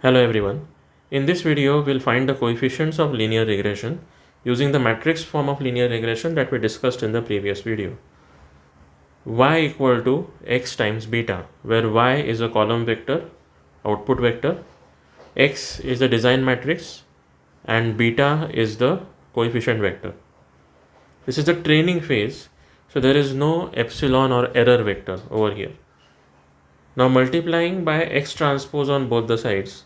Hello everyone. In this video, we'll find the coefficients of linear regression using the matrix form of linear regression that we discussed in the previous video. Y equal to x times beta, where y is a column vector, output vector, x is the design matrix, and beta is the coefficient vector. This is the training phase, so there is no epsilon or error vector over here. Now multiplying by x transpose on both the sides,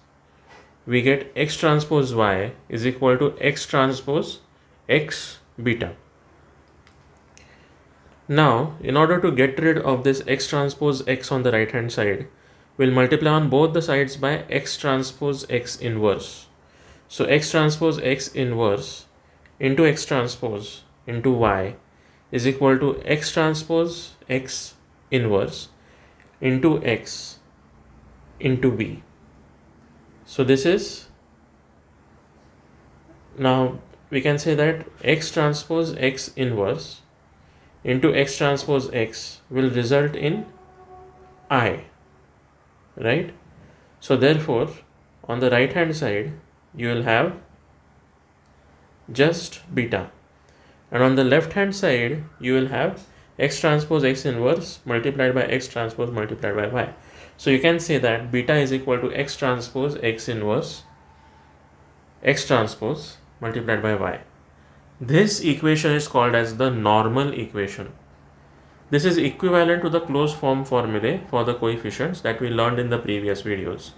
we get x transpose y is equal to x transpose x beta. Now, in order to get rid of this x transpose x on the right hand side, we'll multiply on both the sides by x transpose x inverse. So x transpose x inverse into x transpose into y is equal to x transpose x inverse into x into b. So this is, now we can say that x transpose x inverse into x transpose x will result in I, right? So therefore, on the right hand side, you will have just beta, and on the left hand side, you will have x transpose x inverse multiplied by x transpose multiplied by y. So you can say that beta is equal to x transpose x inverse x transpose multiplied by y. This equation is called as the normal equation. This is equivalent to the closed form formulae for the coefficients that we learned in the previous videos.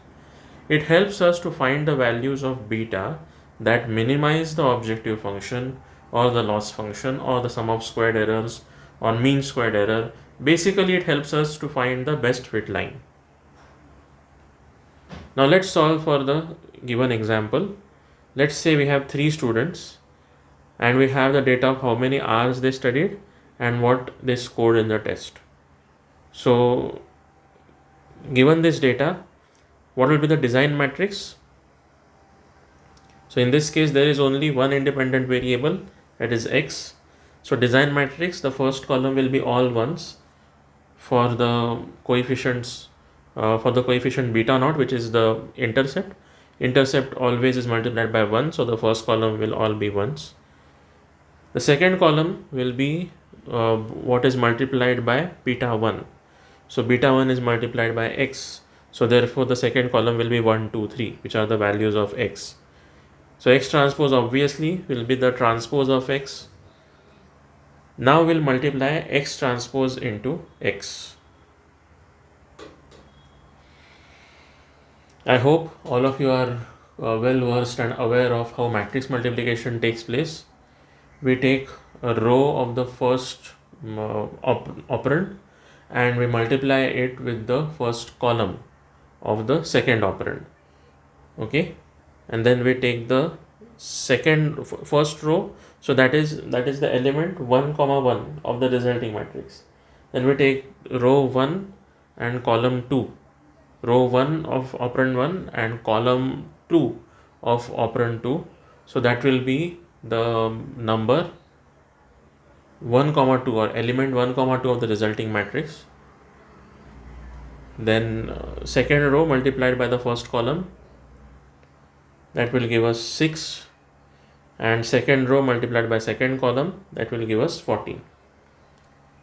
It helps us to find the values of beta that minimize the objective function or the loss function or the sum of squared errors or mean squared error. Basically, it helps us to find the best fit line. Now let's solve for the given example. Let's say we have 3 students and we have the data of how many hours they studied and what they scored in the test. So given this data, what will be the design matrix? So in this case, there is only one independent variable, that is x. So design matrix, the first column will be all ones for the coefficients, for the coefficient beta naught, which is the intercept. Intercept always is multiplied by 1, so the first column will all be ones. The second column will be what is multiplied by beta 1. So beta 1 is multiplied by x. So therefore the second column will be 1, 2, 3, which are the values of x. So x transpose obviously will be the transpose of x. Now we'll multiply x transpose into x. I hope all of you are well versed and aware of how matrix multiplication takes place. We take a row of the first operand and we multiply it with the first column of the second operand. Okay, and then we take the first row, so that is the element 1 comma 1 of the resulting matrix. Then we take row 1 and column 2, row 1 of operand 1 and column 2 of operand 2. So that will be the number 1 comma 2 or element 1 comma 2 of the resulting matrix. Then second row multiplied by the first column, that will give us 6, and second row multiplied by second column, that will give us 14.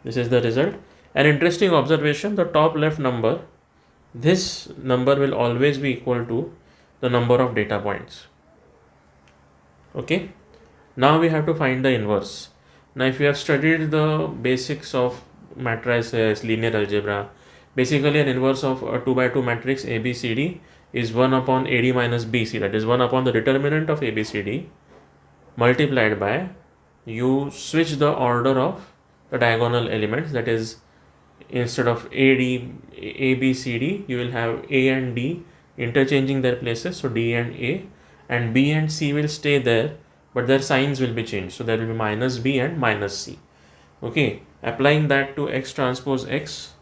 This is the result. An interesting observation, the top left number, this number will always be equal to the number of data points. Okay, now we have to find the inverse. Now if you have studied the basics of matrices, linear algebra, basically an inverse of a 2 by 2 matrix ABCD is 1 upon AD minus BC, that is 1 upon the determinant of ABCD multiplied by, you switch the order of the diagonal elements, that is instead of ABCD you will have A and D interchanging their places, so D and A, and B and C will stay there but their signs will be changed, so there will be minus B and minus C. Okay, applying that to x transpose x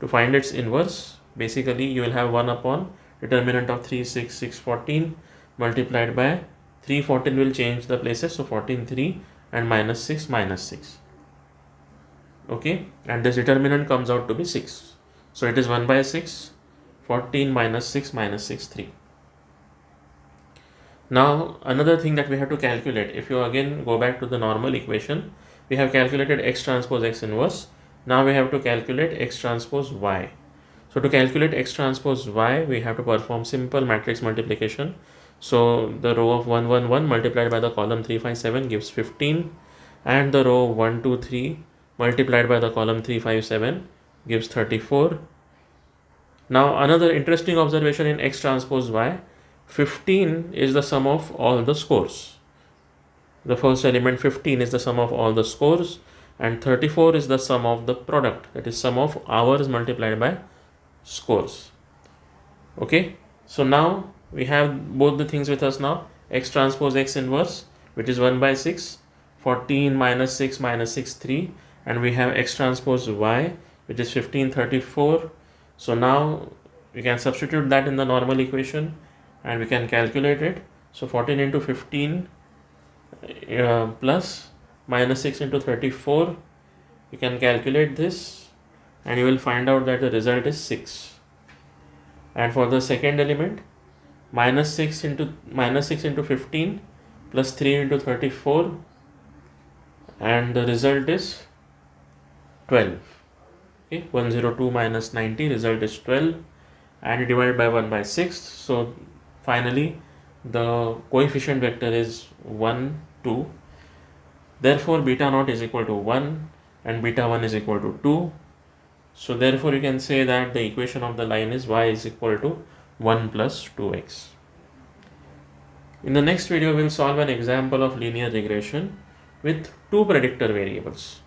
to find its inverse, basically you will have 1 upon determinant of 3, 6, 6, 14 multiplied by 3, 14 will change the places, so 14, 3 and minus 6, minus 6. Okay, and this determinant comes out to be 6. So it is 1 by 6, 14 minus 6 minus 6, 3. Now another thing that we have to calculate, if you again go back to the normal equation, we have calculated x transpose x inverse. Now we have to calculate x transpose y. So to calculate x transpose y, we have to perform simple matrix multiplication. So the row of 1 1 1 multiplied by the column 3 5 7 gives 15, and the row 1 2 3 multiplied by the column 3 5 7 gives 34. Now another interesting observation in x transpose y, 15 is the sum of all the scores. The first element 15 is the sum of all the scores, and 34 is the sum of the product, that is sum of hours multiplied by scores. Okay, so now we have both the things with us now. X transpose x inverse, which is 1 by 6, 14 minus 6 minus 6 3, and we have x transpose y, which is 15 34. So now we can substitute that in the normal equation and we can calculate it. So 14 into 15 plus minus 6 into 34, you can calculate this and you will find out that the result is 6. And for the second element, minus 6 into 15 plus 3 into 34, and the result is 12. Okay, 102 minus 90, result is 12, and you divide by 1 by 6. So finally the coefficient vector is 1 2. Therefore beta naught is equal to 1 and beta 1 is equal to 2. So therefore you can say that the equation of the line is y is equal to 1 plus 2x. In the next video we will solve an example of linear regression with two predictor variables.